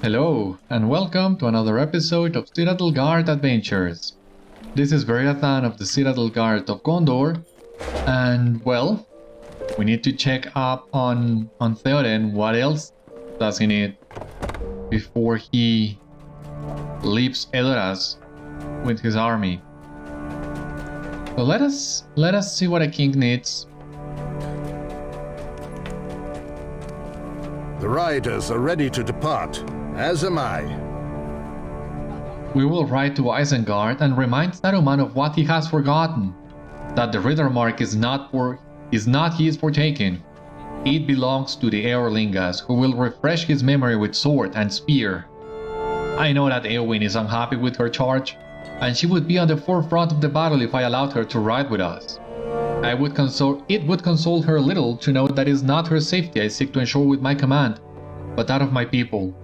Hello, and welcome to another episode of Citadel Guard Adventures. This is Beriathan of the Citadel Guard of Gondor, and well, we need to check up on Théoden. What else does he need before he leaves Edoras with his army? So let us see what a king needs. The riders are ready to depart, as am I. We will ride to Isengard and remind Saruman of what he has forgotten, that the Ritter mark is not his for taking. It belongs to the Eorlingas, who will refresh his memory with sword and spear. I know that Eowyn is unhappy with her charge, and she would be on the forefront of the battle if I allowed her to ride with us. It would console her a little to know that it is not her safety I seek to ensure with my command, but that of my people.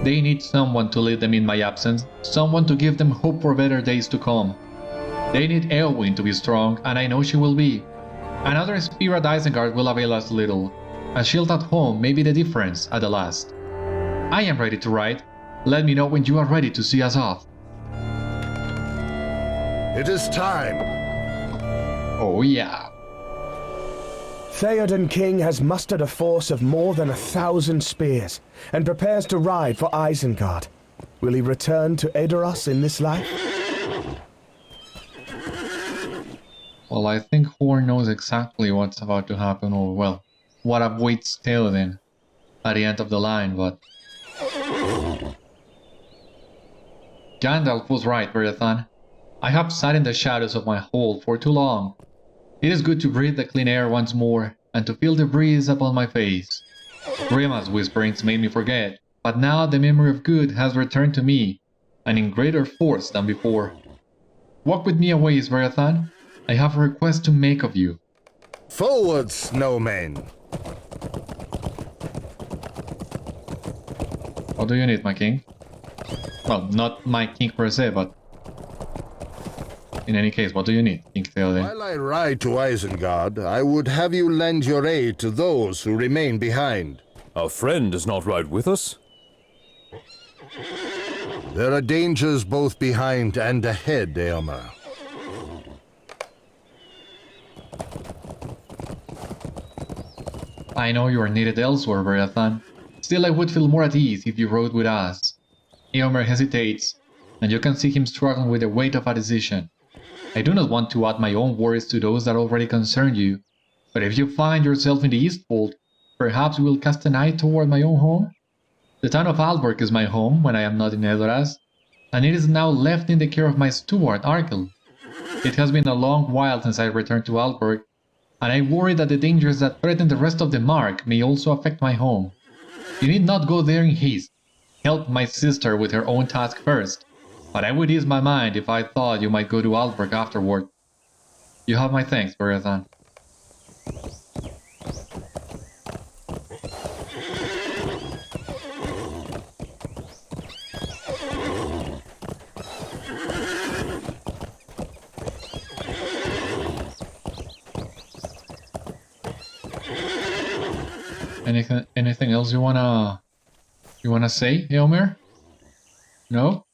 They need someone to lead them in my absence, someone to give them hope for better days to come. They need Eowyn to be strong, and I know she will be. Another spear at Isengard will avail us little. A shield at home may be the difference at the last. I am ready to ride. Let me know when you are ready to see us off. It is time. Oh yeah. Théoden King has mustered a force of more than 1,000 spears, and prepares to ride for Isengard. Will he return to Edoras in this life? Well, I think Horn knows exactly what's about to happen, or well, what awaits Théoden at the end of the line, but... Gandalf was right, Beriathan. I have sat in the shadows of my hold for too long. It is good to breathe the clean air once more, and to feel the breeze upon my face. Rima's whisperings made me forget, but now the memory of good has returned to me, and in greater force than before. Walk with me a ways, Beriathan. I have a request to make of you. Forward, snowmen! What do you need, my king? Well, not my king per se, but... in any case, what do you need, King Théoden? While I ride to Isengard, I would have you lend your aid to those who remain behind. Our friend does not ride with us? There are dangers both behind and ahead, Eomer. I know you are needed elsewhere, Beriathan. Still, I would feel more at ease if you rode with us. Eomer hesitates, and you can see him struggling with the weight of a decision. I do not want to add my own worries to those that already concern you, but if you find yourself in the Eastfold, perhaps we will cast an eye toward my own home? The town of Aldburg is my home when I am not in Edoras, and it is now left in the care of my steward, Arkell. It has been a long while since I returned to Aldburg, and I worry that the dangers that threaten the rest of the Mark may also affect my home. You need not go there in haste. Help my sister with her own task first, but I would ease my mind if I thought you might go to Aldburg afterward. You have my thanks, Beriathan. Anything else you wanna say, Eomer? No?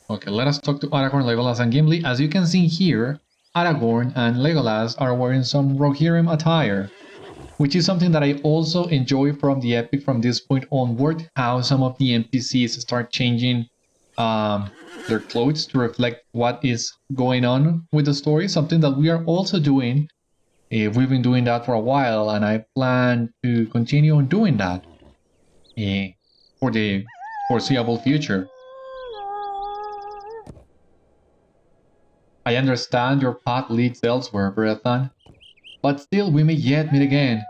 Okay, let us talk to Aragorn, Legolas, and Gimli. As you can see here, Aragorn and Legolas are wearing some Rohirrim attire, which is something that I also enjoy from the epic from this point onward, how some of the NPCs start changing their clothes to reflect what is going on with the story, something that we are also doing. We've been doing that for a while, and I plan to continue on doing that for the foreseeable future. I understand your path leads elsewhere, Beriathan, but still we may yet meet again.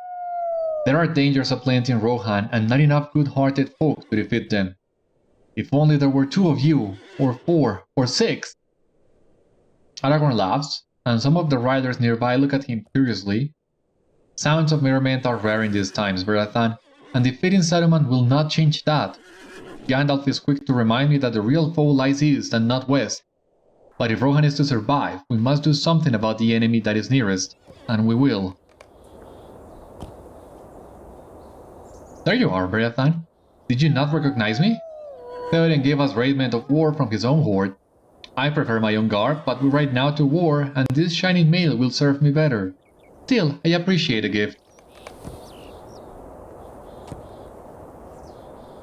There are dangers aplenty in Rohan, and not enough good-hearted folk to defeat them. If only there were 2 of you, or 4, or 6! Aragorn laughs, and some of the riders nearby look at him curiously. Sounds of merriment are rare in these times, Beriathan, and defeating Saruman will not change that. Gandalf is quick to remind me that the real foe lies east and not west. But if Rohan is to survive, we must do something about the enemy that is nearest, and we will. There you are, Beriathan. Did you not recognize me? Théoden gave us raiment of war from his own horde. I prefer my own garb, but we ride now to war, and this shining mail will serve me better. Still, I appreciate a gift.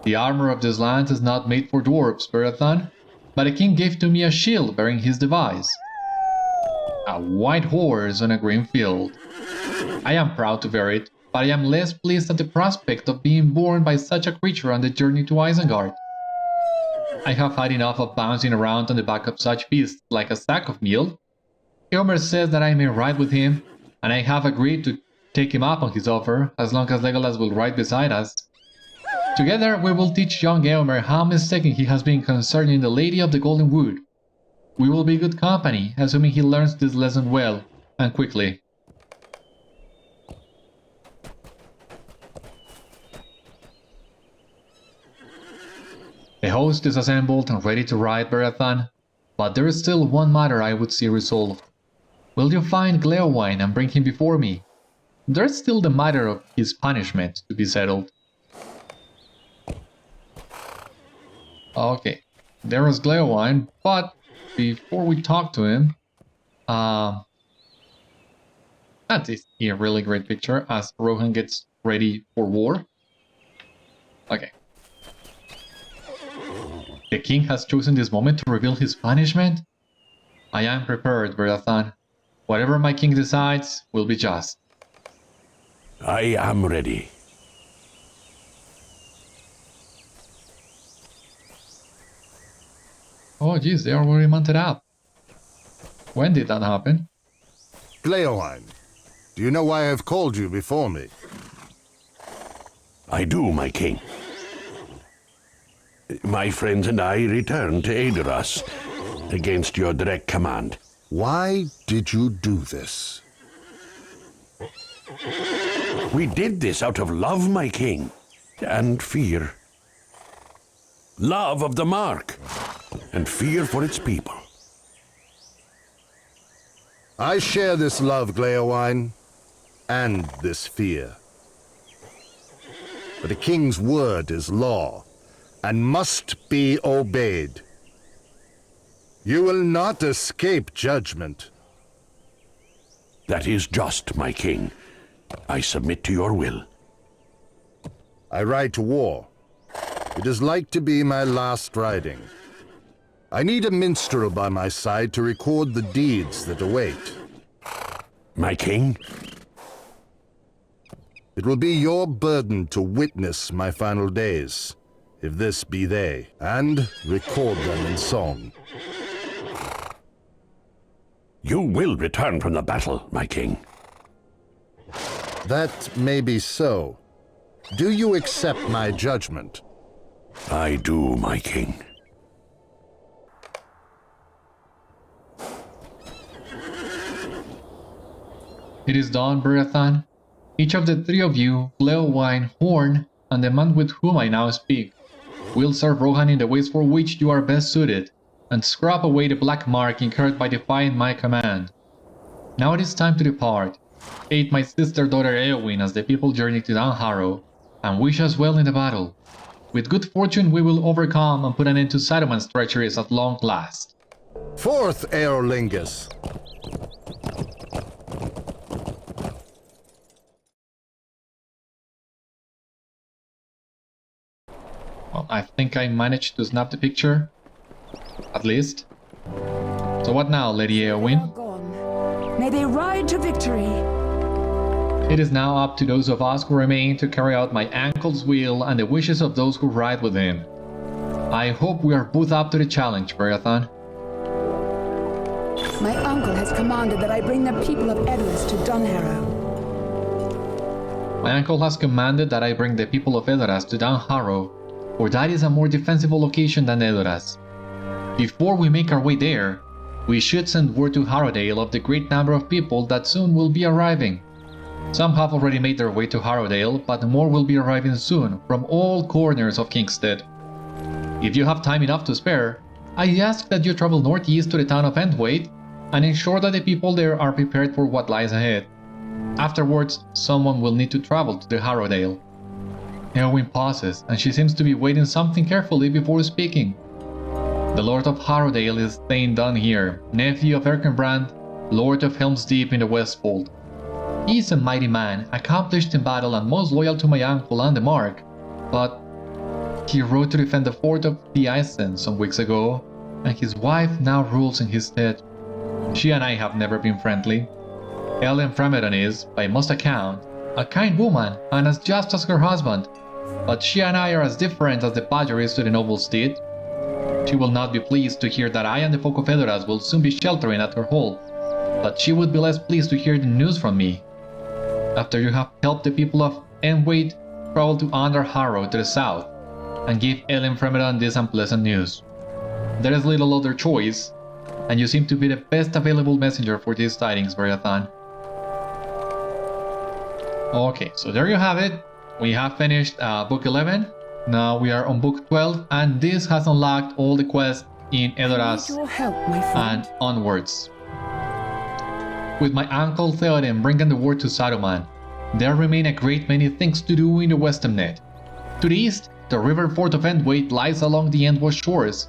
The armor of this land is not made for dwarves, Beriathan, but a king gave to me a shield bearing his device. A white horse on a green field. I am proud to wear it, but I am less pleased at the prospect of being borne by such a creature on the journey to Isengard. I have had enough of bouncing around on the back of such beasts like a sack of meal. Eomer says that I may ride with him, and I have agreed to take him up on his offer as long as Legolas will ride beside us. Together we will teach young Eomer how mistaken he has been concerning the Lady of the Golden Wood. We will be good company, assuming he learns this lesson well and quickly. The host is assembled and ready to ride, Beriathan, but there is still one matter I would see resolved. Will you find Gleowine and bring him before me? There is still the matter of his punishment to be settled. Okay, there is Gleowine, but before we talk to him, that is a really great picture as Rohan gets ready for war. Okay. The king has chosen this moment to reveal his punishment? I am prepared, Beriathan. Whatever my king decides will be just. I am ready. Oh geez, they are already mounted up. When did that happen? Gleowine, do you know why I have called you before me? I do, my king. My friends and I return to aid us against your direct command. Why did you do this? We did this out of love, my king, and fear. Love of the Mark, and fear for its people. I share this love, Gleowine, and this fear. But a king's word is law, and must be obeyed. You will not escape judgment. That is just, my king. I submit to your will. I ride to war. It is like to be my last riding. I need a minstrel by my side to record the deeds that await. My king? It will be your burden to witness my final days, if this be they, and record them in song. You will return from the battle, my king. That may be so. Do you accept my judgment? I do, my king. It is dawn, Beriathan. Each of the three of you, Gleowine, Horn, and the man with whom I now speak, will serve Rohan in the ways for which you are best suited, and scrap away the black mark incurred by defying my command. Now it is time to depart. Aid my sister-daughter Eowyn as the people journey to Down Harrow, and wish us well in the battle. With good fortune we will overcome and put an end to Saruman's treacheries at long last. Forth, Eorlingus! Well, I think I managed to snap the picture. At least. So what now, Lady Eowyn? Gone. May they ride to victory. It is now up to those of us who remain to carry out my uncle's will and the wishes of those who ride with him. I hope we are both up to the challenge, Beriathan. My uncle has commanded that I bring the people of Edoras to Dunharrow. My uncle has commanded that I bring the people of Edoras to Down Harrow, for that is a more defensible location than Edoras. Before we make our way there, we should send word to Harrowdale of the great number of people that soon will be arriving. Some have already made their way to Harrowdale, but more will be arriving soon from all corners of Kingstead. If you have time enough to spare, I ask that you travel northeast to the town of Entwade and ensure that the people there are prepared for what lies ahead. Afterwards, someone will need to travel to the Harrowdale. Eowyn pauses, and she seems to be weighing something carefully before speaking. The Lord of Harrowdale is Thane here, nephew of Erkenbrand, Lord of Helm's Deep in the Westfold. He is a mighty man, accomplished in battle and most loyal to my uncle and the Mark, but he rode to defend the fort of the Isen some weeks ago, and his wife now rules in his stead. She and I have never been friendly. Ellen Fremedon is, by most accounts, a kind woman and as just as her husband, but she and I are as different as the badger is to the noble's steed. She will not be pleased to hear that I and the folk of Edoras will soon be sheltering at her hall, but she would be less pleased to hear the news from me. After you have helped the people of Entwade travel to Under Harrow to the south, and give Ellen Fremedon this unpleasant news. There is little other choice, and you seem to be the best available messenger for these tidings, Beriathan. Okay, so there you have it. We have finished Book 11. Now we are on Book 12, and this has unlocked all the quests in Edoras Your help, my friend. and onwards. With my uncle Théoden bringing the word to Saruman, there remain a great many things to do in the Westernnet. To the east, the river fort of Entwade lies along the Endwash shores,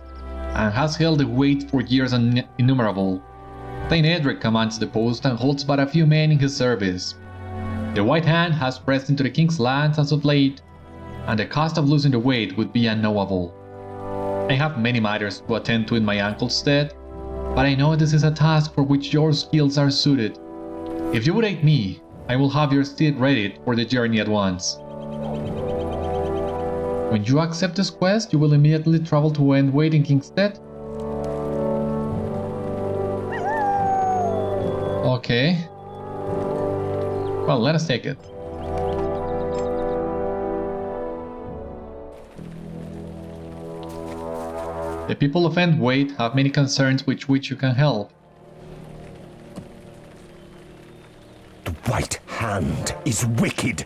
and has held the weight for years innumerable. Thane Edric commands the post and holds but a few men in his service. The White Hand has pressed into the king's lands as of late, and the cost of losing the weight would be unknowable. I have many matters to attend to in my uncle's stead, but I know this is a task for which your skills are suited. If you would aid me, I will have your steed ready for the journey at once. When you accept this quest, you will immediately travel to Entwade in King's Stead. Okay. Well, let us take it. The people of Entwade have many concerns with which you can help. The White Hand is wicked.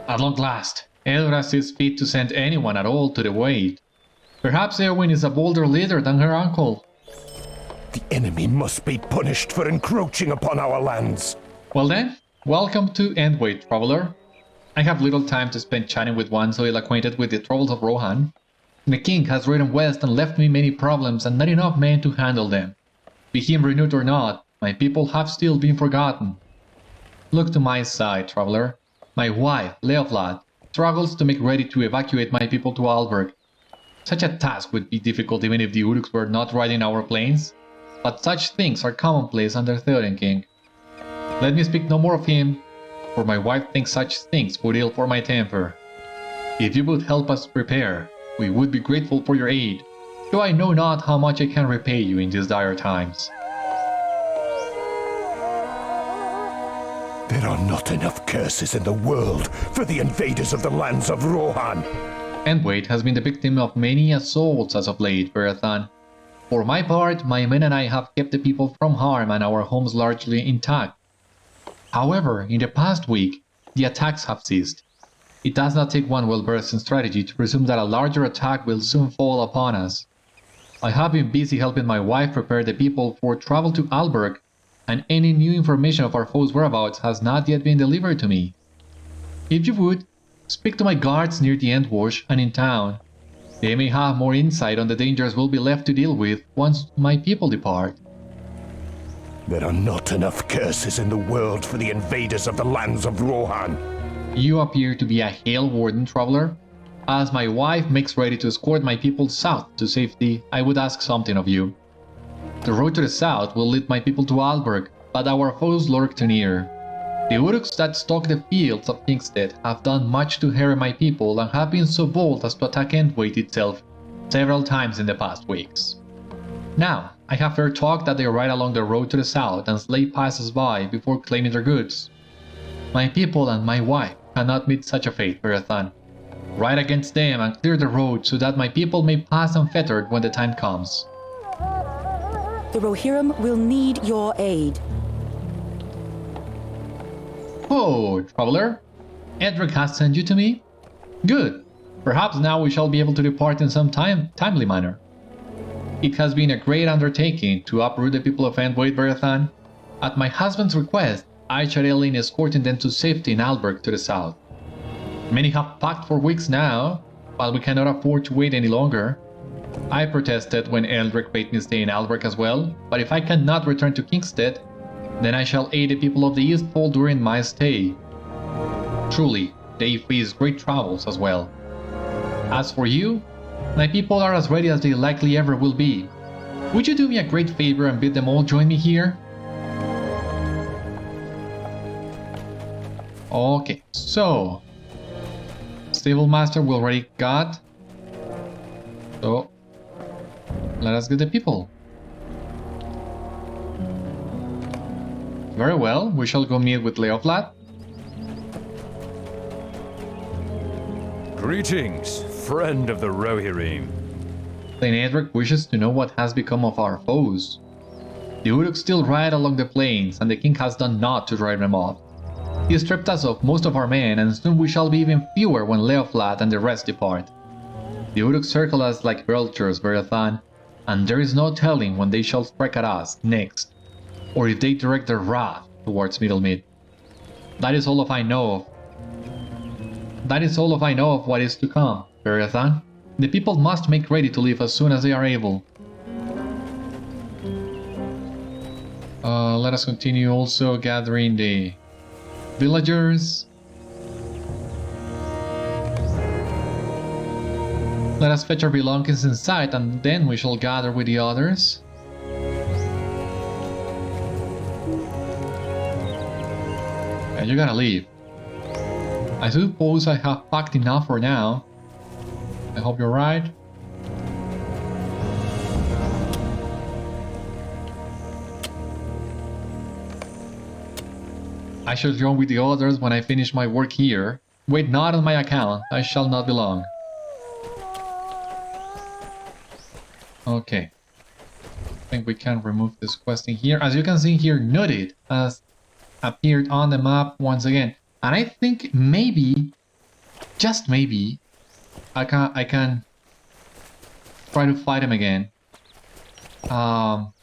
At long last, Edoras is fit to send anyone at all to the Wade. Perhaps Eowyn is a bolder leader than her uncle. The enemy must be punished for encroaching upon our lands. Well then, welcome to Entwade, traveler. I have little time to spend chatting with one so ill acquainted with the troubles of Rohan. The king has ridden west and left me many problems and not enough men to handle them. Be him renewed or not, my people have still been forgotten. Look to my side, traveler. My wife, Léoflad, struggles to make ready to evacuate my people to Aldburg. Such a task would be difficult even if the Uruks were not riding our plains, but such things are commonplace under Théoden king. Let me speak no more of him, for my wife thinks such things would ill for my temper. If you would help us prepare, we would be grateful for your aid, though I know not how much I can repay you in these dire times. There are not enough curses in the world for the invaders of the lands of Rohan. Entwade has been the victim of many assaults as of late, Beriathan. For my part, my men and I have kept the people from harm and our homes largely intact. However, in the past week, the attacks have ceased. It does not take one well-versed in strategy to presume that a larger attack will soon fall upon us. I have been busy helping my wife prepare the people for travel to Aldburg, and any new information of our foes' whereabouts has not yet been delivered to me. If you would, speak to my guards near the Endwash and in town. They may have more insight on the dangers we'll be left to deal with once my people depart. There are not enough curses in the world for the invaders of the lands of Rohan. You appear to be a hale Warden, traveler. As my wife makes ready to escort my people south to safety, I would ask something of you. The road to the south will lead my people to Aldburg, but our foes lurk too near. The Uruks that stalk the fields of Kingstead have done much to harry my people and have been so bold as to attack Entwade itself several times in the past weeks. Now, I have heard talk that they ride along the road to the south and slay passers-by before claiming their goods. My people and my wife cannot meet such a fate, Beriathan. Ride against them and clear the road so that my people may pass unfettered when the time comes. The Rohirrim will need your aid. Oh, traveler. Edric has sent you to me? Good. Perhaps now we shall be able to depart in some timely manner. It has been a great undertaking to uproot the people of Entwade, Beriathan. At my husband's request, I shall aid in escorting them to safety in Aldburg to the south. Many have packed for weeks now, but we cannot afford to wait any longer. I protested when Edric bade me stay in Aldburg as well, but if I cannot return to Kingstead, then I shall aid the people of the Eastfold during my stay. Truly, they face great troubles as well. As for you, my people are as ready as they likely ever will be. Would you do me a great favor and bid them all join me here? Okay, so Stable Master we already got. So let us get the people. Very well, we shall go meet with Léoflad. Greetings, friend of the Rohirrim. Thane Edric wishes to know what has become of our foes. The Uruk still ride along the plains, and the king has done naught to drive them off. He stripped us of most of our men, and soon we shall be even fewer when Léoflad and the rest depart. The Uruk circle us like vultures, Beriathan, and there is no telling when they shall strike at us next, or if they direct their wrath towards Middlemead. That is all of I know of. That is all of I know of what is to come, Beriathan. The people must make ready to leave as soon as they are able. Let us continue also gathering the villagers. Let us fetch our belongings inside, and then we shall gather with the others. And you gotta leave. I suppose I have packed enough for now. I hope you're right. I shall join with the others when I finish my work here. Wait not on my account, I shall not be long. Okay. I think we can remove this quest in here. As you can see here, Noted has appeared on the map once again. And I think maybe, just maybe, I can try to fight him again. I'm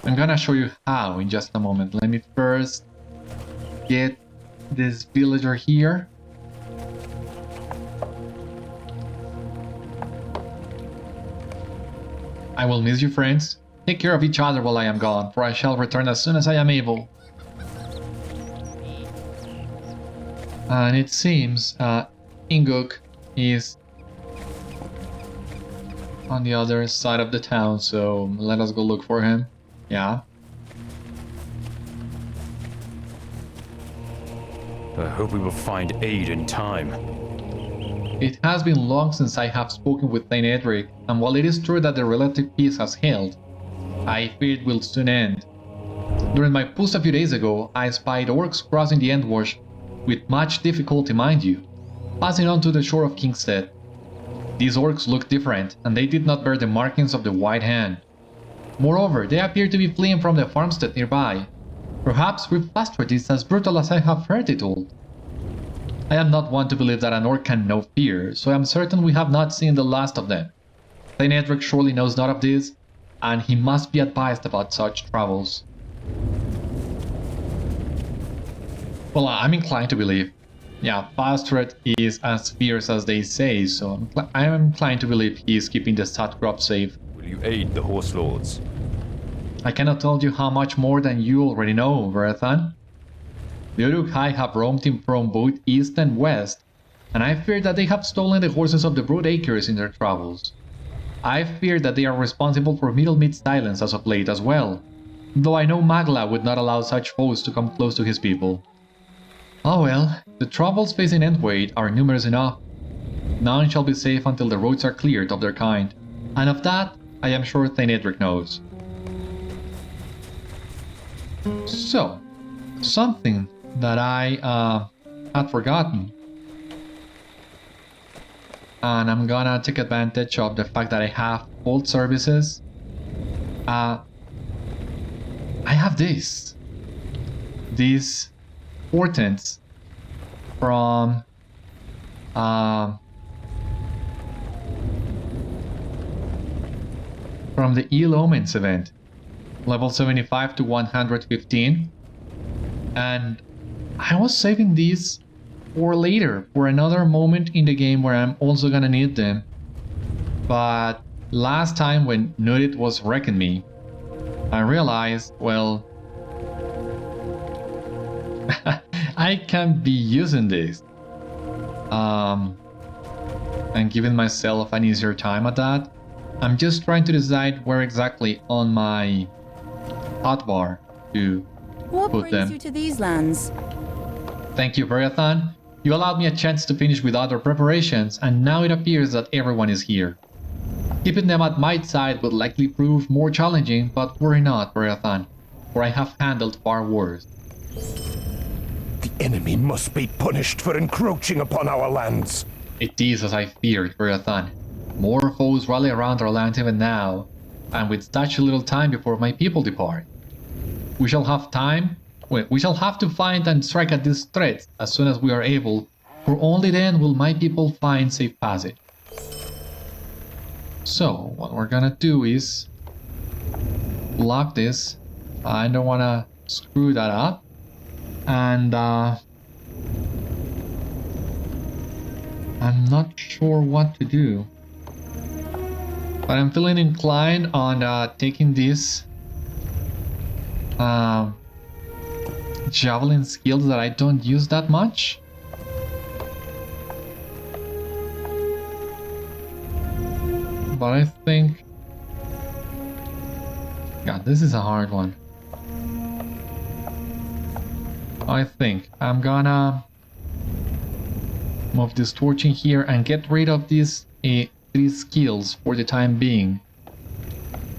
gonna show you how in just a moment. Let me first get this villager here. I will miss you, friends. Take care of each other while I am gone, for I shall return as soon as I am able. And it seems Inguk is on the other side of the town, so let us go look for him. Yeah. I hope we will find aid in time. It has been long since I have spoken with Thane Edric, and while it is true that the relative peace has held, I fear it will soon end. During my post a few days ago, I spied orcs crossing the Endwash, with much difficulty mind you, passing on to the shore of Kingstead. These orcs looked different, and they did not bear the markings of the White Hand. Moreover, they appeared to be fleeing from the farmstead nearby, perhaps with bastardies as brutal as I have heard it told. I am not one to believe that an orc can know fear, so I am certain we have not seen the last of them. Thane Edric surely knows not of this, and he must be advised about such travels. Well, I'm inclined to believe. Yeah, Fastred is as fierce as they say, so I am inclined to believe he is keeping the stud crop safe. Will you aid the horse lords? I cannot tell you how much more than you already know, Beriathan. The Uruk-hai have roamed him from both east and west, and I fear that they have stolen the horses of the Broodacres in their travels. I fear that they are responsible for Middlemead's silence as of late as well, though I know Magla would not allow such foes to come close to his people. Oh well, the troubles facing Entwade are numerous enough. None shall be safe until the roads are cleared of their kind, and of that I am sure Thane Edric knows. So, something that I had forgotten, and I'm gonna take advantage of the fact that I have old services. I have these portents from the Ill Omens event, level 75 to 115, and I was saving these for later, for another moment in the game where I'm also gonna need them. But last time when Nudit was wrecking me, I realized, well, I can be using this. And giving myself an easier time at that. I'm just trying to decide where exactly on my hotbar to What put brings them. you to these lands? Thank you, Beriathan. You allowed me a chance to finish with other preparations, and now it appears that everyone is here. Keeping them at my side would likely prove more challenging, but worry not, Beriathan, for I have handled far worse. The enemy must be punished for encroaching upon our lands. It is as I feared, Beriathan. More foes rally around our land even now, and with such little time before my people depart. We shall have to find and strike at these threats as soon as we are able, for only then will my people find safe passage. So, what we're gonna do is block this. I don't wanna screw that up. And I'm not sure what to do. But I'm feeling inclined on taking this javelin skills that I don't use that much. But I think... God, this is a hard one. I think I'm gonna move this torch in here and get rid of these 3 skills for the time being.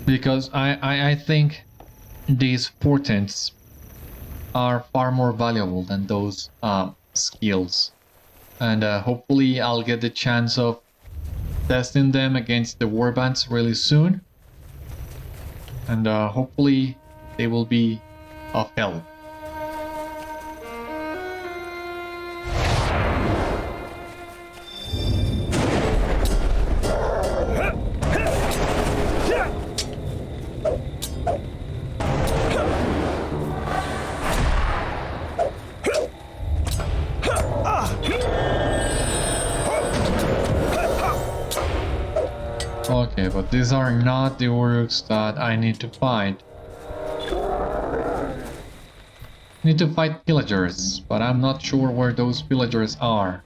Because I think these portents are far more valuable than those skills. And hopefully I'll get the chance of testing them against the warbands really soon. And hopefully they will be of help. Okay, but these are not the orcs that I need to fight. I need to fight pillagers, but I'm not sure where those pillagers are.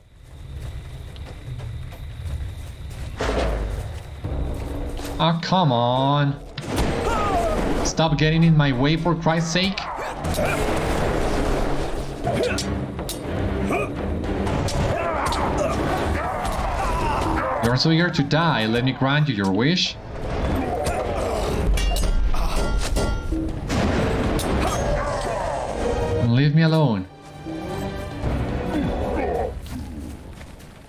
Ah, come on! Stop getting in my way, for Christ's sake! You're so eager to die, let me grant you your wish. And leave me alone.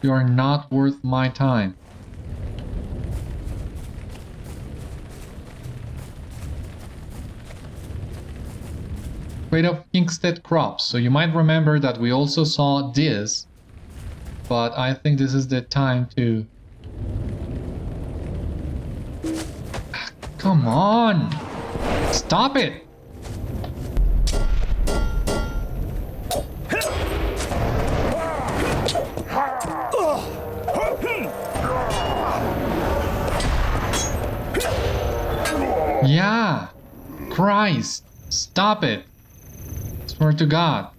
You are not worth my time. Trade of Kingstead crops. So you might remember that we also saw this, but I think this is the time to... Come on! Stop it! Yeah! Christ! Stop it! Swear to God.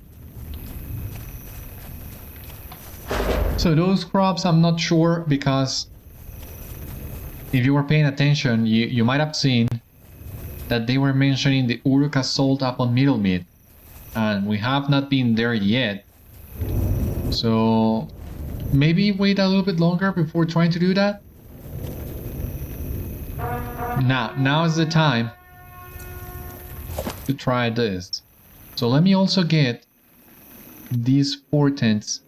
So those crops, I'm not sure, because if you were paying attention, you might have seen that they were mentioning the Uruk assault upon Middlemead, and we have not been there yet. So maybe wait a little bit longer before trying to do that. Now is the time to try this. So let me also get these portents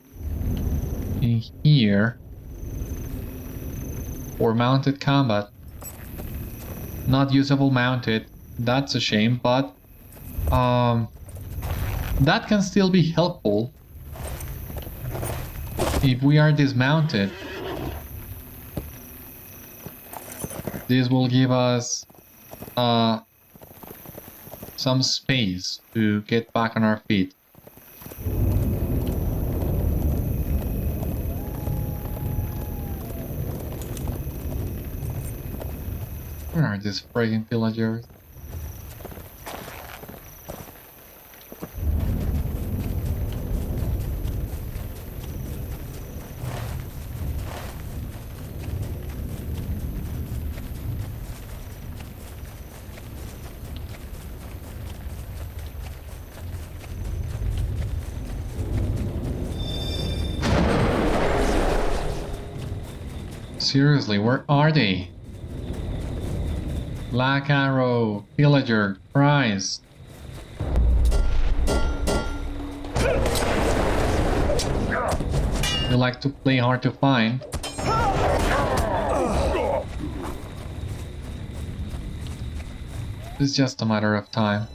in here for mounted combat. Not usable mounted, that's a shame, but that can still be helpful if we are dismounted. This will give us some space to get back on our feet. Where are these friggin' villagers? Seriously, where are they? Black Arrow, Villager, Christ. You like to play hard to find. It's just a matter of time.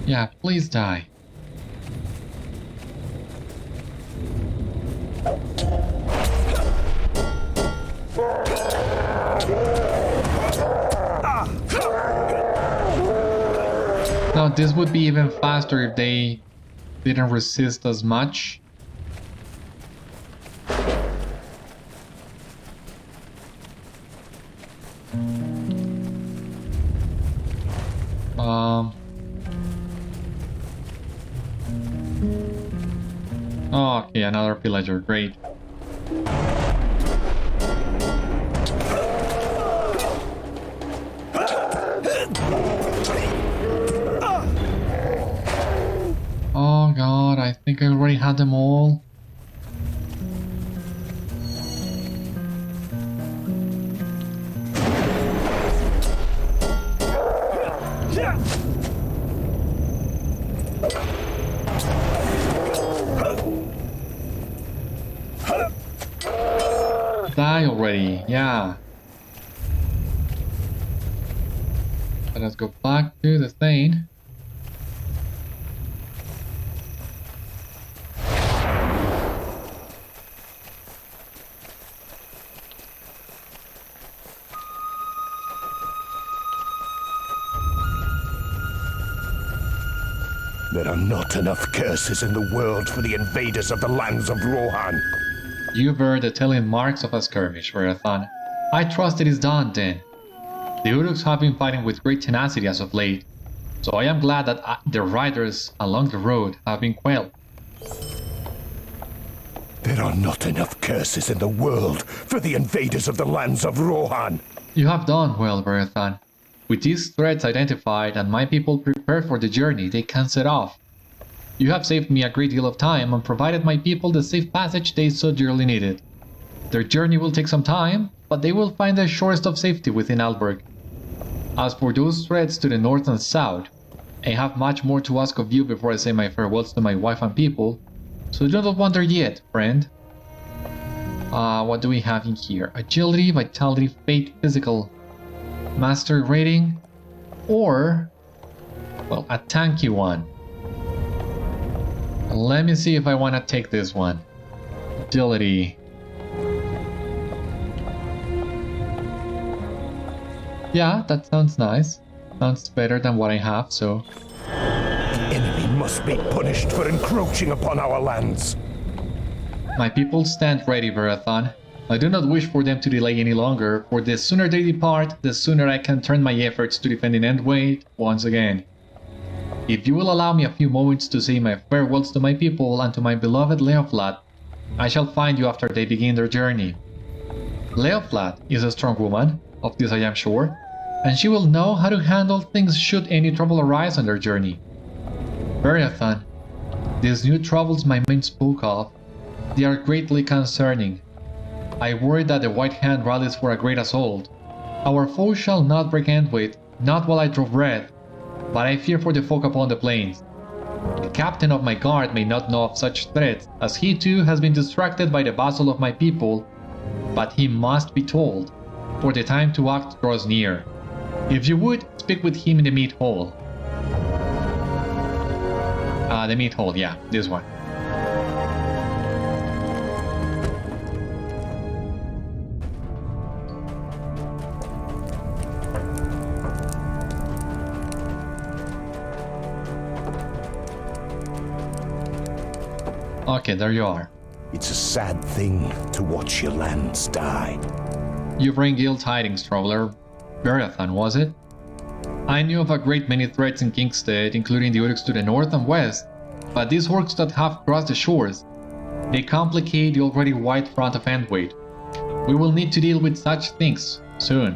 Yeah, please die. Now this would be even faster if they didn't resist as much. Oh, okay, another villager, great. Oh god, I think I already had them all. Die already, yeah. Let us go back to the Thane. There are not enough curses in the world for the invaders of the lands of Rohan. You bear the telling marks of a skirmish, Beriathan. I trust it is done, then. The Uruks have been fighting with great tenacity as of late, so I am glad that the riders along the road have been quelled. There are not enough curses in the world for the invaders of the lands of Rohan. You have done well, Beriathan. With these threats identified and my people prepared for the journey, they can set off. You have saved me a great deal of time and provided my people the safe passage they so dearly needed. Their journey will take some time, but they will find the shortest of safety within Aldburg. As for those threats to the north and south, I have much more to ask of you before I say my farewells to my wife and people, so do not wander yet, friend. What do we have in here? Agility, Vitality, Fate, Physical, Master rating, or, well, a tanky one. Let me see if I want to take this one. Agility. Yeah, that sounds nice. Sounds better than what I have, so... The enemy must be punished for encroaching upon our lands. My people stand ready, Beriathan. I do not wish for them to delay any longer, for the sooner they depart, the sooner I can turn my efforts to defending Entwade once again. If you will allow me a few moments to say my farewells to my people and to my beloved Léoflad, I shall find you after they begin their journey. Léoflad is a strong woman, of this I am sure, and she will know how to handle things should any trouble arise on their journey. Beriathan, these new troubles my men spoke of, they are greatly concerning. I worry that the White Hand rallies for a great assault. Our foe shall not break Entwade, not while I draw breath, but I fear for the folk upon the plains. The captain of my guard may not know of such threats, as he too has been distracted by the bustle of my people, but he must be told, for the time to act draws near. If you would, speak with him in the meat hall. The meat hall, yeah, this one. Okay, there you are. It's a sad thing to watch your lands die. You bring ill tidings, traveler. Beriathan, was it? I knew of a great many threats in Kingstead, including the orcs to the north and west, but these orcs that have crossed the shores, they complicate the already wide front of Entwade. We will need to deal with such things soon.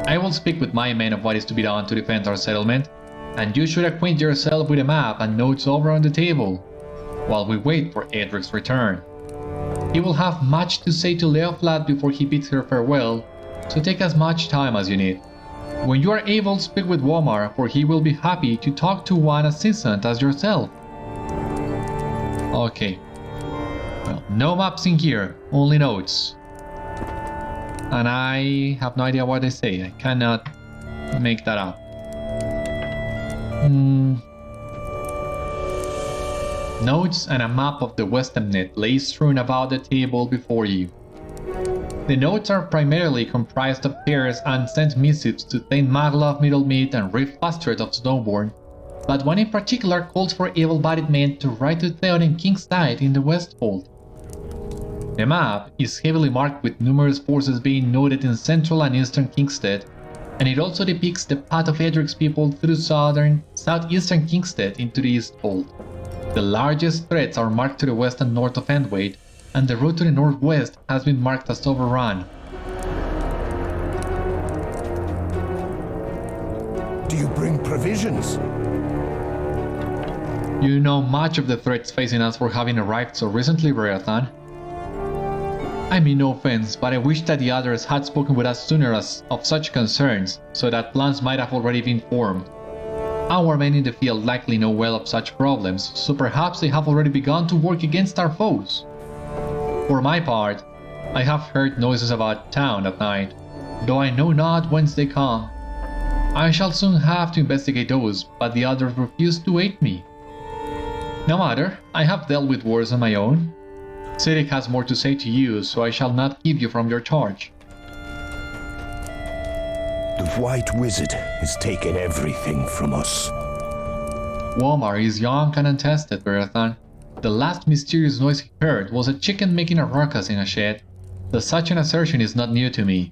I will speak with my men of what is to be done to defend our settlement, and you should acquaint yourself with a map and notes over on the table, while we wait for Edric's return. He will have much to say to Léoflad before he bids her farewell, so take as much time as you need. When you are able, speak with Womar, for he will be happy to talk to one as seasoned as yourself. Okay. Well, no maps in here, only notes. And I have no idea what they say, I cannot make that up. Notes and a map of the Westernnet lay strewn about the table before you. The notes are primarily comprised of pairs and sent missives to Thane of Middlemead and Rift Bastard of Snowborn, but one in particular calls for able-bodied men to ride to Théoden Kingstide in the Eastfold. The map is heavily marked with numerous forces being noted in central and eastern Kingstead, and it also depicts the path of Edric's people through southeastern Kingstead into the Eastfold. The largest threats are marked to the west and north of Entwade, and the road to the northwest has been marked as overrun. Do you bring provisions? You know much of the threats facing us for having arrived so recently, Beriathan. I mean no offense, but I wish that the others had spoken with us sooner of such concerns, so that plans might have already been formed. Our men in the field likely know well of such problems, so perhaps they have already begun to work against our foes. For my part, I have heard noises about town at night, though I know not whence they come. I shall soon have to investigate those, but the others refuse to aid me. No matter, I have dealt with wars on my own. Cedric has more to say to you, so I shall not keep you from your charge. The White Wizard has taken everything from us. Womar is young and untested, Beriathan. The last mysterious noise he heard was a chicken making a ruckus in a shed, though such an assertion is not new to me.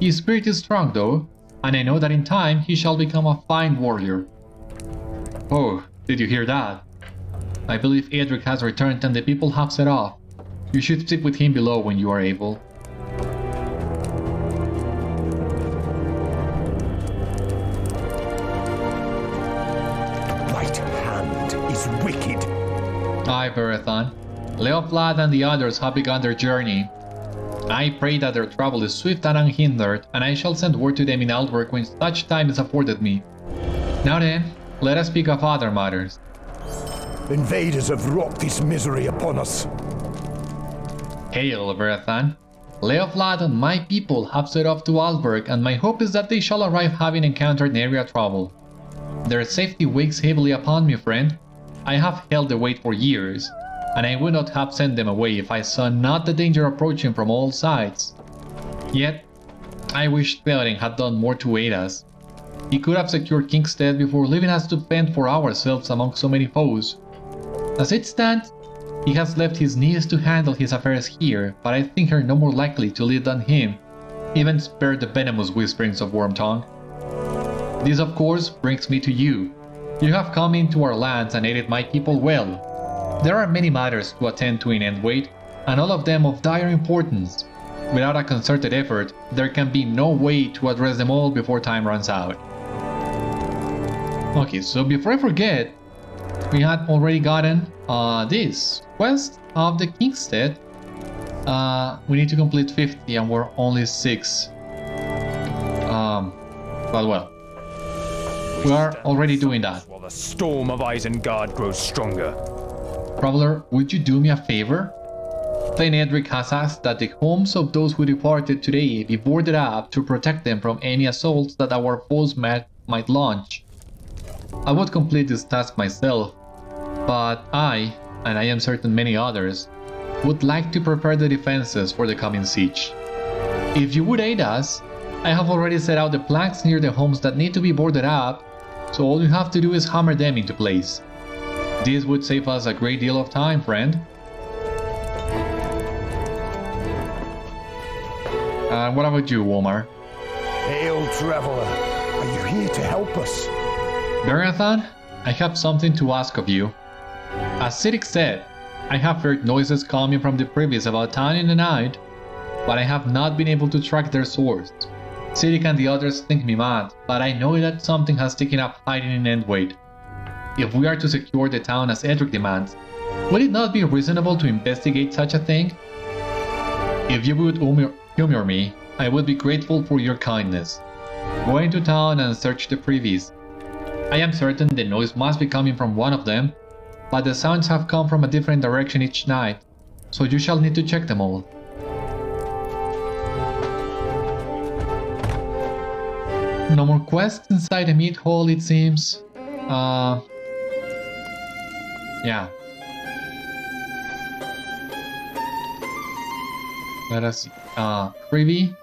His spirit is strong though, and I know that in time he shall become a fine warrior. Oh, did you hear that? I believe Edric has returned and the people have set off. You should speak with him below when you are able. Right hand is wicked. Aye, Beriathan. Léoflad and the others have begun their journey. I pray that their travel is swift and unhindered, and I shall send word to them in Aldburg when such time is afforded me. Now then, let us speak of other matters. Invaders have wrought this misery upon us. Hail, Beriathan. Léoflad and my people have set off to Aldburg, and my hope is that they shall arrive having encountered area trouble. Their safety weighs heavily upon me, friend. I have held the weight for years, and I would not have sent them away if I saw not the danger approaching from all sides. Yet, I wish Théoden had done more to aid us. He could have secured Kingstead before leaving us to fend for ourselves among so many foes. As it stands, he has left his niece to handle his affairs here, but I think her no more likely to lead than him, even spare the venomous whisperings of Wormtongue. This of course brings me to you. You have come into our lands and aided my people well. There are many matters to attend to in Entwade, and all of them of dire importance. Without a concerted effort, there can be no way to address them all before time runs out. Okay, so before I forget, we had already gotten this quest of the Kingstead. We need to complete 50 and we're only 6. Well. We are already doing that. While the storm of Isengard grows stronger. Traveler, would you do me a favor? Thane Edric has asked that the homes of those who departed today be boarded up to protect them from any assaults that our foes might launch. I would complete this task myself, but I, and I am certain many others, would like to prepare the defenses for the coming siege. If you would aid us, I have already set out the planks near the homes that need to be boarded up, so all you have to do is hammer them into place. This would save us a great deal of time, friend. What about you, Womar? Hail, traveler. Are you here to help us? Beriathan, I have something to ask of you. As Cedric said, I have heard noises coming from the previous about town in the night, but I have not been able to track their source. Cedric and the others think me mad, but I know that something has taken up hiding in Entwade. If we are to secure the town as Edric demands, would it not be reasonable to investigate such a thing? If you would humor me, I would be grateful for your kindness. Go into town and search the privies. I am certain the noise must be coming from one of them, but the sounds have come from a different direction each night, so you shall need to check them all. No more quests inside the meat hall, it seems. Yeah. Let us see. Privy.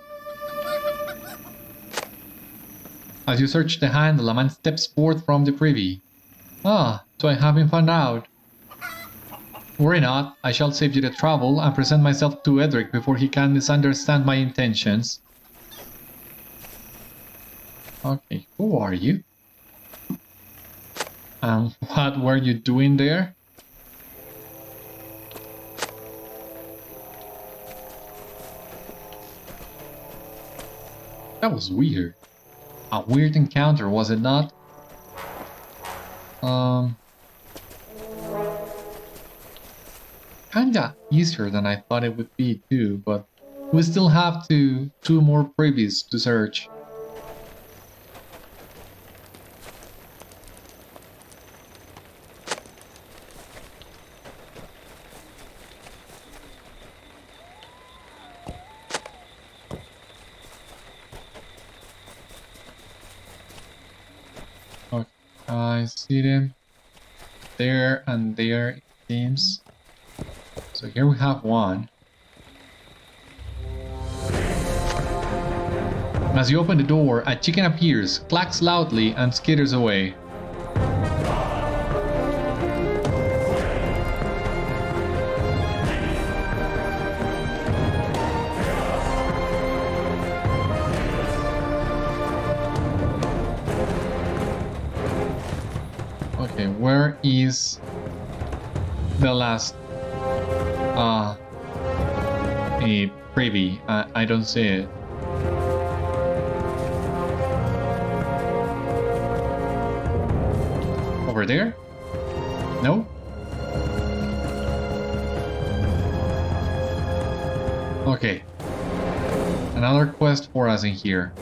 As you search the handle, a man steps forth from the privy. Ah, so I haven't found out. Worry not, I shall save you the trouble and present myself to Edric before he can misunderstand my intentions. Okay, who are you? What were you doing there? That was weird. A weird encounter, was it not? Kinda easier than I thought it would be too, but we still have two more privies to search. Okay, I see them there and there, it seems. So here we have one. As you open the door, a chicken appears, clacks loudly, and skitters away. Okay, where is the last a privy? I don't see it. Over there? No? Okay. Another quest for us in here.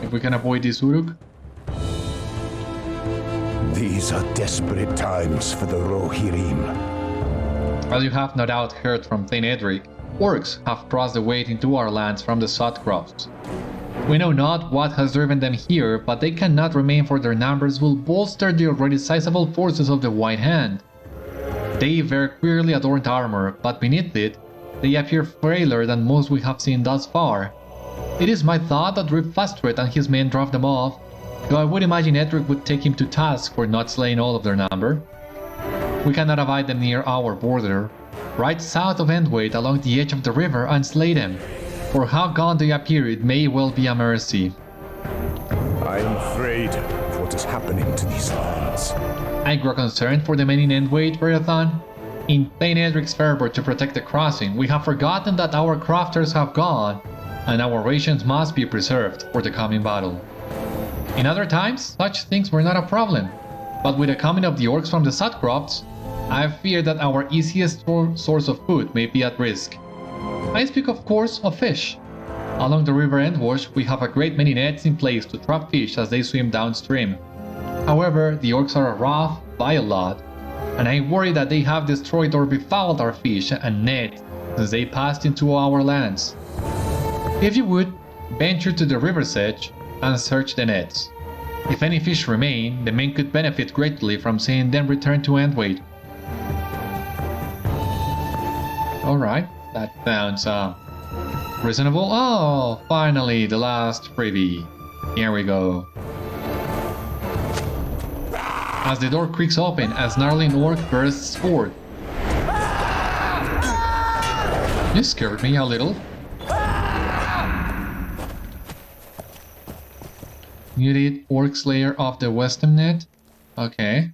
If we can avoid this Uruk. These are desperate times for the Rohirrim. As you have no doubt heard from Thane Edric, orcs have crossed the way into our lands from the Sotcrofts. We know not what has driven them here, but they cannot remain, for their numbers will bolster the already sizable forces of the White Hand. They wear queerly adorned armor, but beneath it, they appear frailer than most we have seen thus far. It is my thought that Ripfastred and his men drove them off, though I would imagine Edric would take him to task for not slaying all of their number. We cannot avoid them near our border, right south of Entwade along the edge of the river, and slay them. For how gone they appear, it may well be a mercy. I am afraid of what is happening to these lands. I grow concerned for the men in Entwade, Beriathan. In Thane Edric's fervor to protect the crossing, we have forgotten that our crafters have gone, and our rations must be preserved for the coming battle. In other times, such things were not a problem, but with the coming of the orcs from the Sotcrofts, I fear that our easiest source of food may be at risk. I speak, of course, of fish. Along the river Endwash, we have a great many nets in place to trap fish as they swim downstream. However, the orcs are a rough, vile lot, and I worry that they have destroyed or befouled our fish and nets since they passed into our lands. If you would, venture to the river's edge and search the nets. If any fish remain, the men could benefit greatly from seeing them return to Entwade. Alright, that sounds reasonable. Oh, finally, the last privy. Here we go. as the door creaks open, a snarling orc bursts forth. You scared me a little. Muted Orc Slayer of the Western Net. Okay.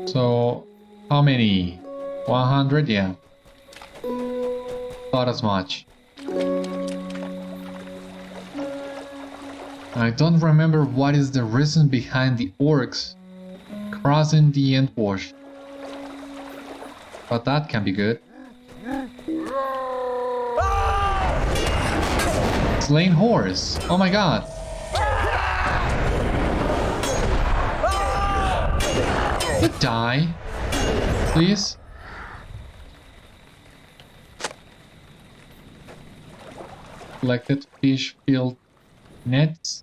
So how many? 100? Yeah. Not as much. I don't remember what is the reason behind the orcs crossing the Entwade, but that can be good. Slain horse! Oh my god! You die, please. Collected fish filled nets.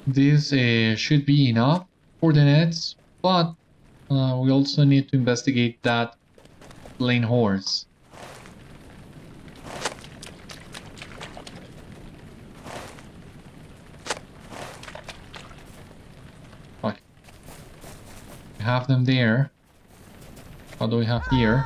This should be enough for the nets, but we also need to investigate that slain horse. Okay. We have them there. What do we have here?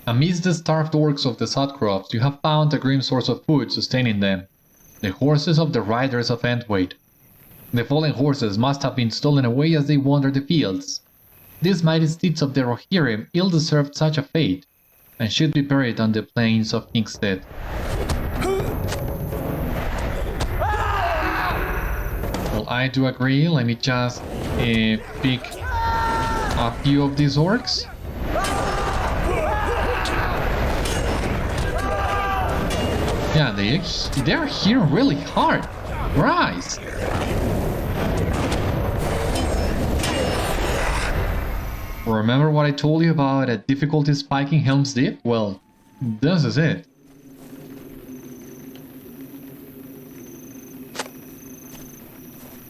Amidst the starved orcs of the Sudcrops, you have found a grim source of food sustaining them. The horses of the riders of Entwade. The fallen horses must have been stolen away as they wandered the fields. These mighty steeds of the Rohirrim ill deserved such a fate, and should be buried on the plains of Kingstead. Well, I do agree. Let me just pick a few of these orcs. Yeah, they're here really hard. Christ. Remember what I told you about a difficulty spiking Helm's Deep? Well, this is it.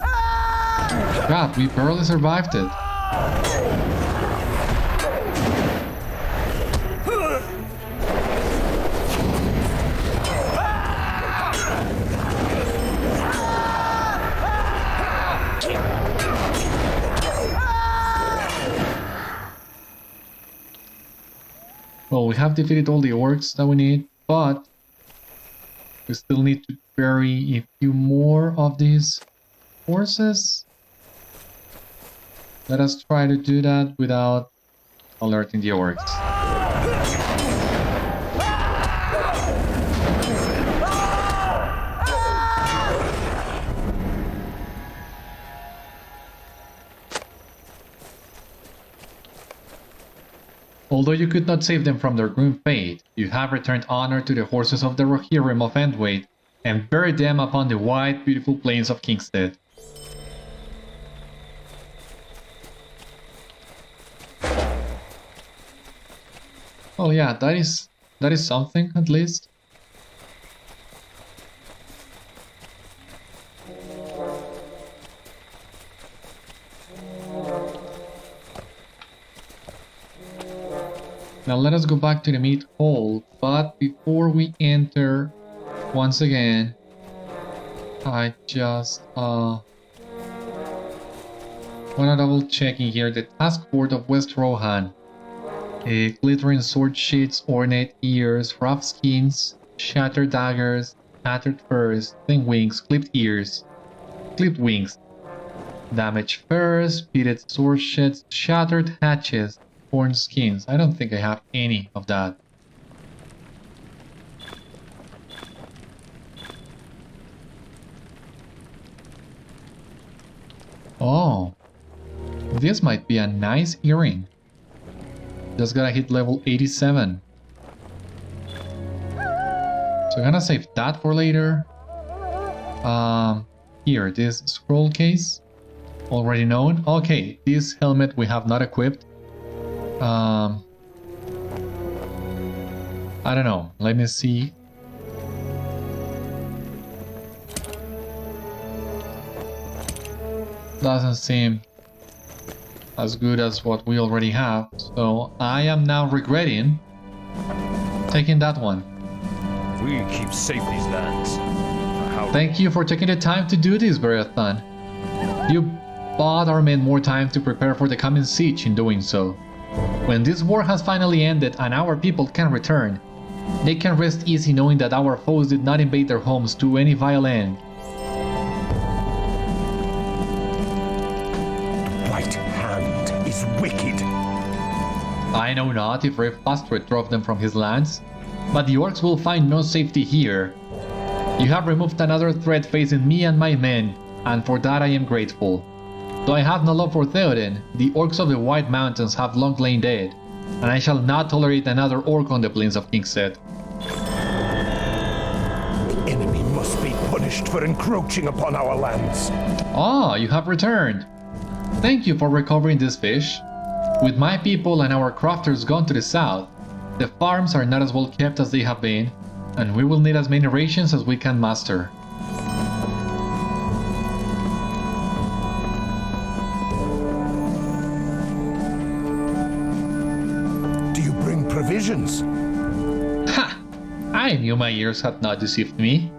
God, we barely survived it. Well, we have defeated all the orcs that we need, but we still need to bury a few more of these horses. Let us try to do that without alerting the orcs. Although you could not save them from their grim fate, you have returned honor to the horses of the Rohirrim of Entwade and buried them upon the wide, beautiful plains of Kingstead. Oh yeah, that is something at least. Now let us go back to the meat hall, but before we enter, once again, I just wanna double check in here the task board of West Rohan. Glittering sword sheets, ornate ears, rough skins, shattered daggers, tattered furs, thin wings, clipped ears, clipped wings, damaged furs, pitted sword sheets, shattered hatches, torn skins. I don't think I have any of that. Oh, this might be a nice earring. Just gotta hit level 87. So I'm gonna save that for later. Here, this scroll case. Already known. Okay, this helmet we have not equipped. I don't know. Let me see. Doesn't seem as good as what we already have. So I am now regretting taking that one. We keep safe these lands. How Thank you for taking the time to do this, Beriathan. You bought our men more time to prepare for the coming siege in doing so. When this war has finally ended and our people can return, they can rest easy knowing that our foes did not invade their homes to any vile end. Right hand is wicked. I know not if Riftbastred drove them from his lands, but the orcs will find no safety here. You have removed another threat facing me and my men, and for that I am grateful. Though I have no love for Théoden, the orcs of the White Mountains have long lain dead, and I shall not tolerate another orc on the plains of Kingstead. The enemy must be punished for encroaching upon our lands. Ah, you have returned! Thank you for recovering this fish. With my people and our crafters gone to the south, the farms are not as well kept as they have been, and we will need as many rations as we can master. Do you bring provisions? Ha! I knew my ears had not deceived me.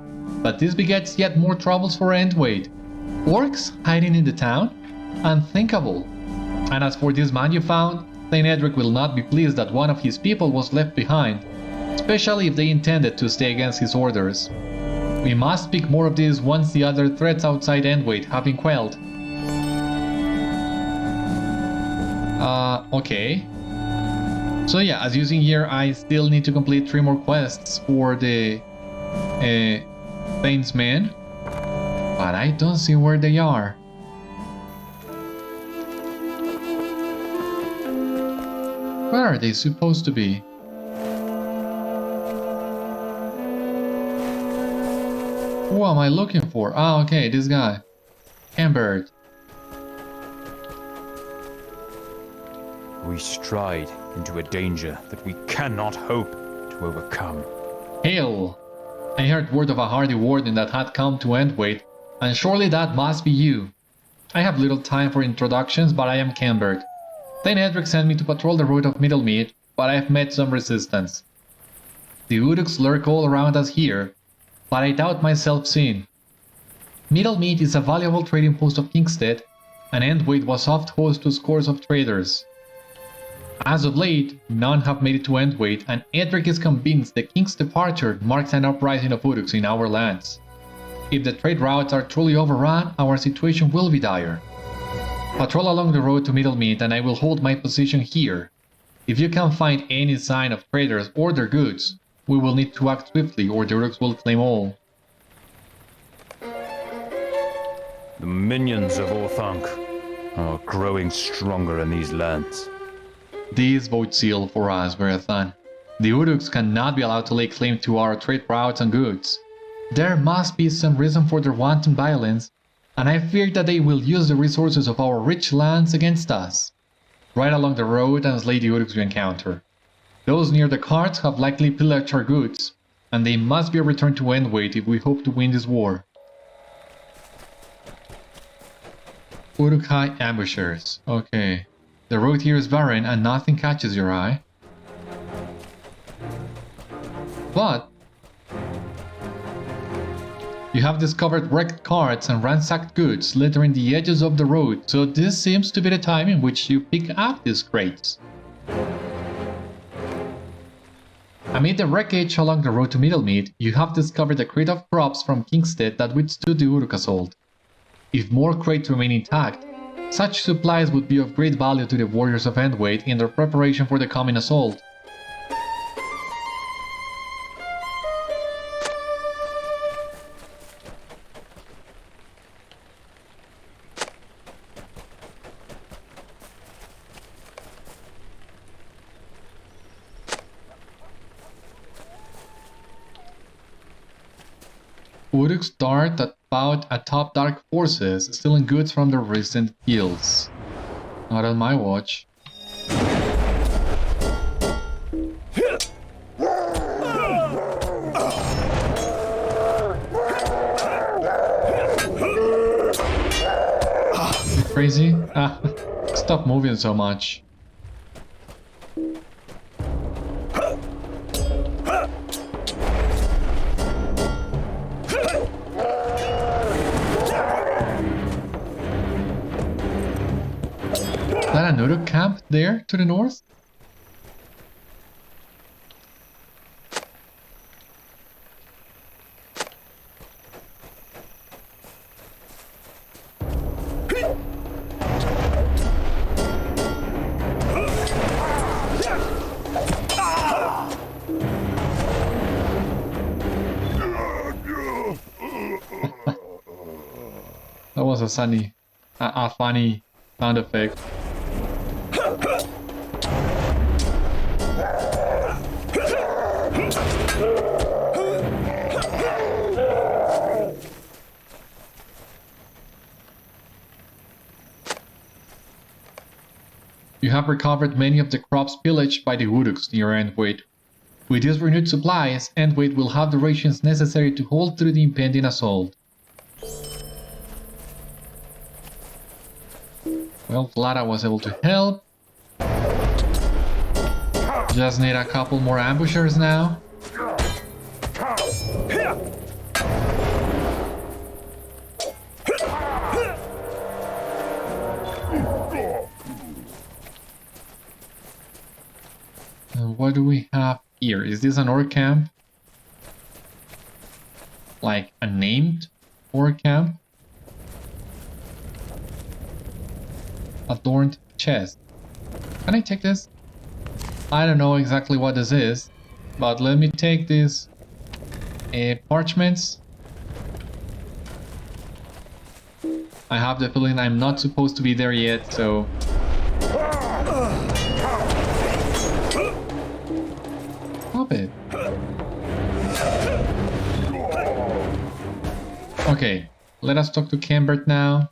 But this begets yet more troubles for Entwade. Orcs hiding in the town? Unthinkable. And as for this man you found, Thane Edric will not be pleased that one of his people was left behind, especially if they intended to stay against his orders. We must speak more of this once the other threats outside Entwade have been quelled. Okay. So yeah, as using here, I still need to complete 3 more quests for the Thane's men, but I don't see where they are. Where are they supposed to be? Who am I looking for? Ah, okay, this guy. Cambert. we stride into a danger that we cannot hope to overcome. Hail! I heard word of a hardy warden that had come to Entwade, and surely that must be you. I have little time for introductions, but I am Cambert. Thane Edric sent me to patrol the road of Middlemead, but I have met some resistance. The Uruks lurk all around us here, but I doubt myself seen. Middlemead is a valuable trading post of Kingstead, and Entwade was oft host to scores of traders. As of late, none have made it to Entwade, and Edric is convinced the king's departure marks an uprising of Uruks in our lands. If the trade routes are truly overrun, our situation will be dire. Patrol along the road to Middlemead and I will hold my position here. If you can find any sign of traders or their goods, we will need to act swiftly or the Uruks will claim all. The minions of Orthanc are growing stronger in these lands. This bodes ill for us, Beriathan. The Uruks cannot be allowed to lay claim to our trade routes and goods. There must be some reason for their wanton violence, and I fear that they will use the resources of our rich lands against us. Ride along the road and slay the Uruks you encounter. Those near the carts have likely pillaged our goods, and they must be returned to Entwade if we hope to win this war. Uruk-hai ambushers. Okay. The road here is barren and nothing catches your eye. But you have discovered wrecked carts and ransacked goods littering the edges of the road, so this seems to be the time in which you pick up these crates. Amid the wreckage along the road to Middlemead, you have discovered a crate of crops from Kingstead that withstood the Uruk assault. If more crates remain intact, such supplies would be of great value to the warriors of Entwade in their preparation for the coming assault. Uruks dart about atop dark forces, stealing goods from their recent kills. Not on my watch. Crazy? Ah, stop moving so much. Is that another camp there to the north? That was a funny sound effect. You have recovered many of the crops pillaged by the Uruks near Entwade. With these renewed supplies, Entwade will have the rations necessary to hold through the impending assault. Well, glad I was able to help. Just need a couple more ambushers now. What do we have here? Is this an orc camp? Like a named orc camp? Adorned chest. Can I take this? I don't know exactly what this is, but let me take these parchments. I have the feeling I'm not supposed to be there yet, so... Stop it. Okay, let us talk to Cambert now.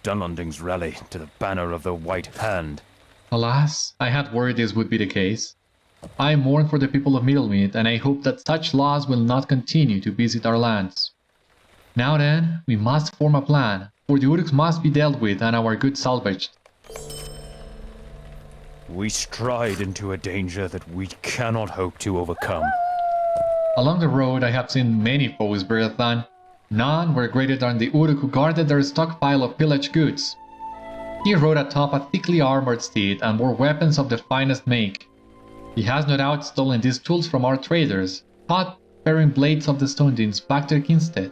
Dunlendings rally to the banner of the White Hand. Alas, I had worried this would be the case. I mourn for the people of Middlemead, and I hope that such laws will not continue to visit our lands. Now then, we must form a plan, for the Uruks must be dealt with and our goods salvaged. We stride into a danger that we cannot hope to overcome. Along the road I have seen many foes, Beriathan. None were greater than the Uruk who guarded their stockpile of pillaged goods. He rode atop a thickly armored steed and wore weapons of the finest make. He has no doubt stolen these tools from our traders, caught bearing blades of the Stondins back to Kinstead.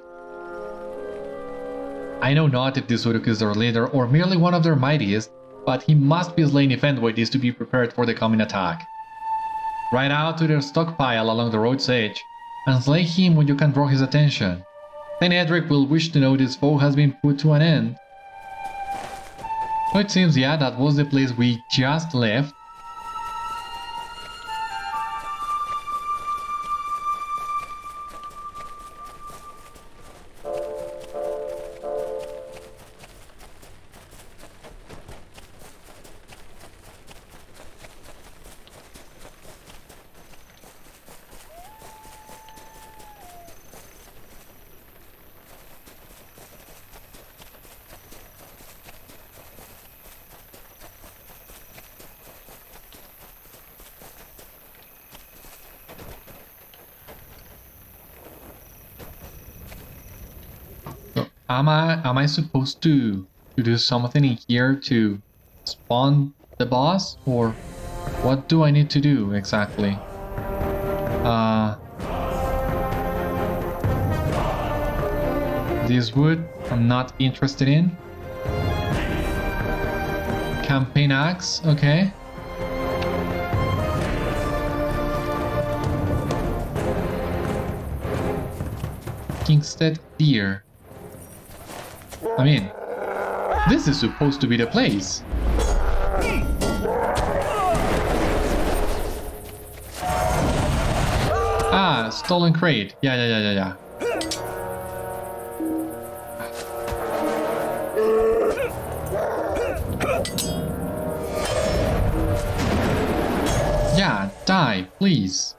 I know not if this Uruk is their leader or merely one of their mightiest, but he must be slain if Entwade is to be prepared for the coming attack. Ride out to their stockpile along the road's edge, and slay him when you can draw his attention. Thane Edric will wish to know this foe has been put to an end. So it seems, yeah, that was the place we just left. Am I supposed to do something in here to spawn the boss, or what do I need to do exactly? This wood I'm not interested in. Campaign axe, okay. Kingstead Deer. I mean, this is supposed to be the place. Ah, stolen crate. Yeah. Yeah, die, please.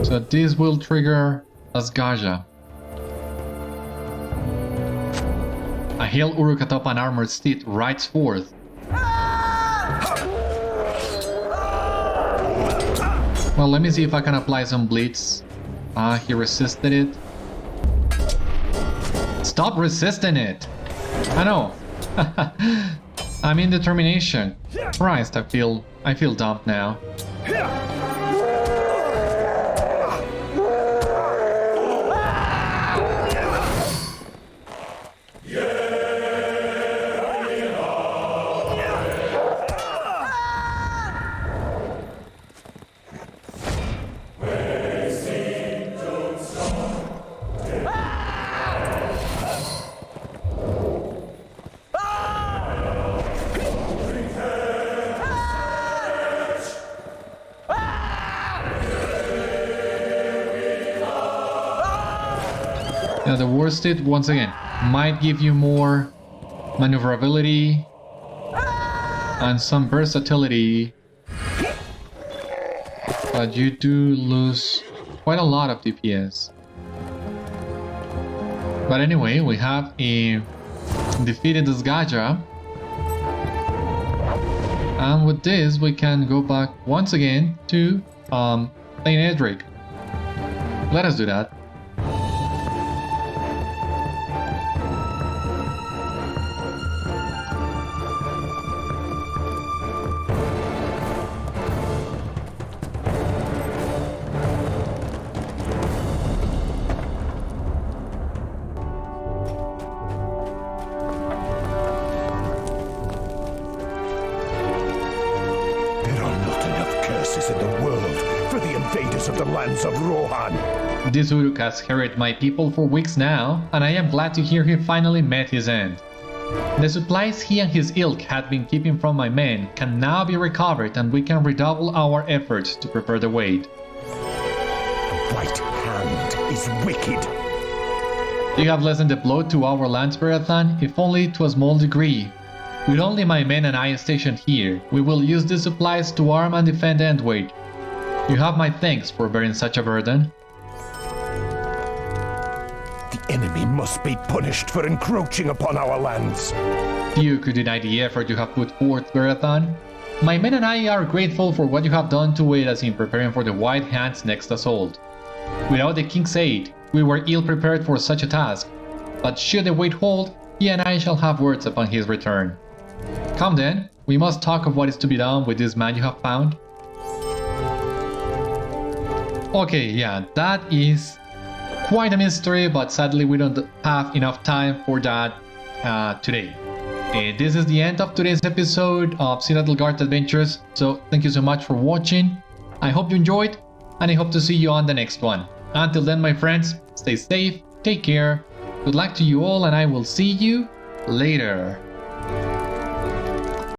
So this will trigger Asgaja. A hail Uruk atop an armored steed rides forth. Well, let me see if I can apply some blitz. Ah, he resisted it. Stop resisting it! I know. I'm in determination. Christ, I feel dumb now. Now the worsted, once again, might give you more maneuverability and some versatility, but you do lose quite a lot of DPS. But anyway, we have a defeated Asgaja, and with this we can go back once again to Thane Edric. Let us do that. This Uruk has harried my people for weeks now, and I am glad to hear he finally met his end. The supplies he and his ilk had been keeping from my men can now be recovered, and we can redouble our efforts to prepare the way. The White Hand is wicked. You have lessened the blow to our lands, Beriathan, if only to a small degree. With only my men and I stationed here, we will use these supplies to arm and defend Entwade. You have my thanks for bearing such a burden. The enemy must be punished for encroaching upon our lands. Few could deny the effort you have put forth, Beriathan. My men and I are grateful for what you have done to aid us in preparing for the White Hand's next assault. Without the King's aid, we were ill prepared for such a task, but should the wait hold, he and I shall have words upon his return. Come then, we must talk of what is to be done with this man you have found. Okay, yeah, that is quite a mystery, but sadly we don't have enough time for that today. This is the end of today's episode of Citadel Guard Adventures, so thank you so much for watching. I hope you enjoyed, and I hope to see you on the next one. Until then, my friends, stay safe, take care, good luck to you all, and I will see you later.